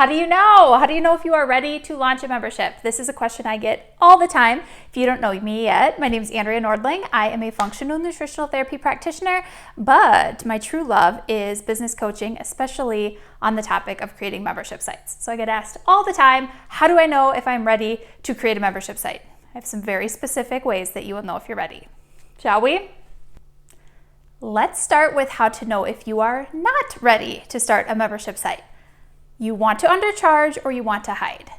How do you know? How do you know if you are ready to launch a membership? This is a question I get all the time. If you don't know me yet, my name is Andrea Nordling. I am a functional nutritional therapy practitioner, but my true love is business coaching, especially on the topic of creating membership sites. So I get asked all the time, how do I know if I'm ready to create a membership site? I have some very specific ways that you will know if you're ready. Shall we? Let's start with how to know if you are not ready to start a membership site. You want to undercharge or you want to hide?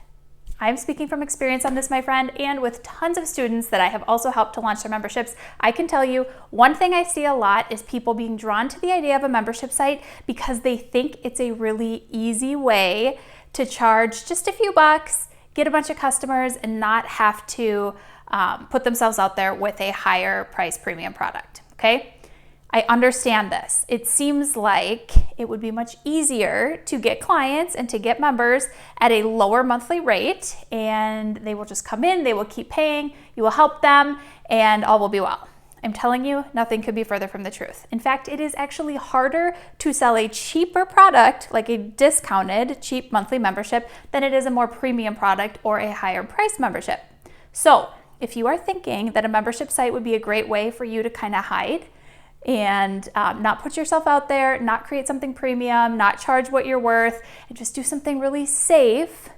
I'm speaking from experience on this, my friend, and with tons of students that I have also helped to launch their memberships, I can tell you one thing I see a lot is people being drawn to the idea of a membership site because they think it's a really easy way to charge just a few bucks, get a bunch of customers, and not have to put themselves out there with a higher price premium product, okay? I understand this. It seems like it would be much easier to get clients and to get members at a lower monthly rate, and they will just come in, they will keep paying, you will help them, and all will be well. I'm telling you, nothing could be further from the truth. In fact, it is actually harder to sell a cheaper product, like a discounted cheap monthly membership, than it is a more premium product or a higher price membership. So if you are thinking that a membership site would be a great way for you to kind of hide and not put yourself out there, not create something premium, not charge what you're worth, and just do something really safe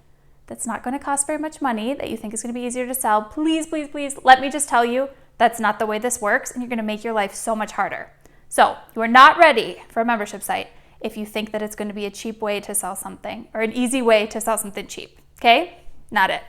that's not going to cost very much money, that you think is going to be easier to sell, please, please, please, let me just tell you, that's not the way this works, and you're going to make your life so much harder. So you are not ready for a membership site if you think that it's going to be a cheap way to sell something, or an easy way to sell something cheap, okay? Not it.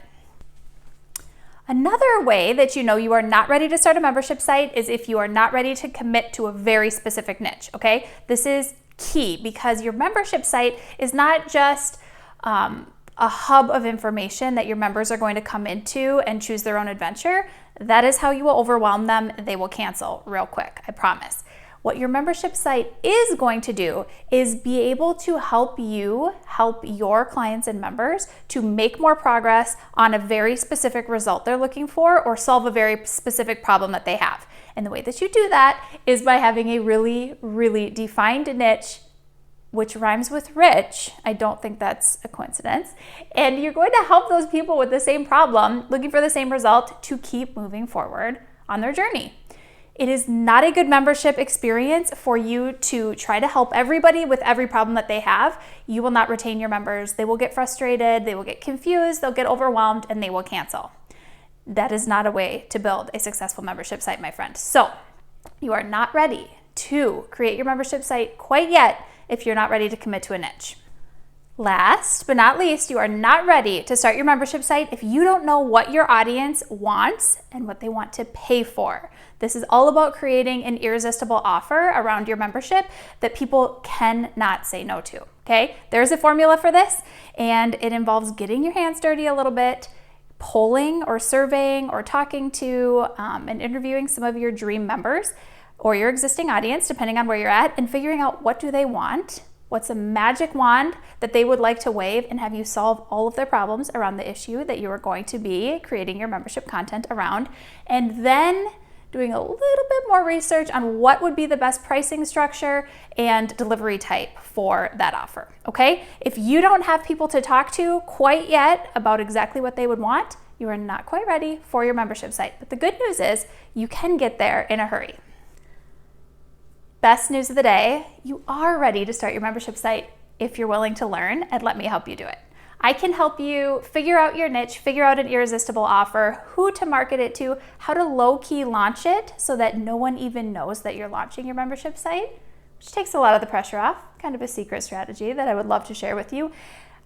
Another way that you know you are not ready to start a membership site is if you are not ready to commit to a very specific niche, okay? This is key because your membership site is not just a hub of information that your members are going to come into and choose their own adventure. That is how you will overwhelm them. They will cancel real quick, I promise. What your membership site is going to do is be able to help you help your clients and members to make more progress on a very specific result they're looking for or solve a very specific problem that they have. And the way that you do that is by having a really, really defined niche, which rhymes with rich. I don't think that's a coincidence. And you're going to help those people with the same problem, looking for the same result, to keep moving forward on their journey. It is not a good membership experience for you to try to help everybody with every problem that they have. You will not retain your members. They will get frustrated, they will get confused, they'll get overwhelmed, and they will cancel. That is not a way to build a successful membership site, my friend. So you are not ready to create your membership site quite yet if you're not ready to commit to a niche. Last but not least, you are not ready to start your membership site if you don't know what your audience wants and what they want to pay for. This is all about creating an irresistible offer around your membership that people cannot say no to, okay? There's a formula for this, and it involves getting your hands dirty a little bit, polling or surveying or talking to and interviewing some of your dream members or your existing audience, depending on where you're at, and figuring out what do they want. What's a magic wand that they would like to wave and have you solve all of their problems around the issue that you are going to be creating your membership content around, and then doing a little bit more research on what would be the best pricing structure and delivery type for that offer, okay? If you don't have people to talk to quite yet about exactly what they would want, you are not quite ready for your membership site. But the good news is you can get there in a hurry. Best news of the day, you are ready to start your membership site if you're willing to learn, and let me help you do it. I can help you figure out your niche, figure out an irresistible offer, who to market it to, how to low-key launch it so that no one even knows that you're launching your membership site, which takes a lot of the pressure off, kind of a secret strategy that I would love to share with you.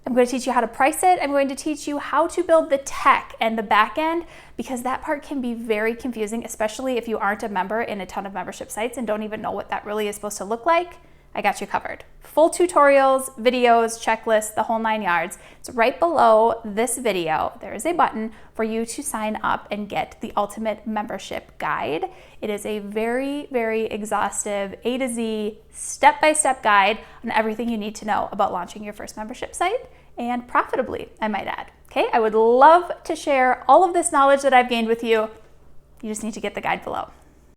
I'm going to teach you how to price it. I'm going to teach you how to build the tech and the back end, because that part can be very confusing, especially if you aren't a member in a ton of membership sites and don't even know what that really is supposed to look like. I got you covered. Full tutorials, videos, checklists, the whole 9 yards. It's right below this video. There is a button for you to sign up and get the ultimate membership guide. It is a very, very exhaustive A to Z, step-by-step guide on everything you need to know about launching your first membership site, and profitably, I might add. Okay, I would love to share all of this knowledge that I've gained with you. You just need to get the guide below.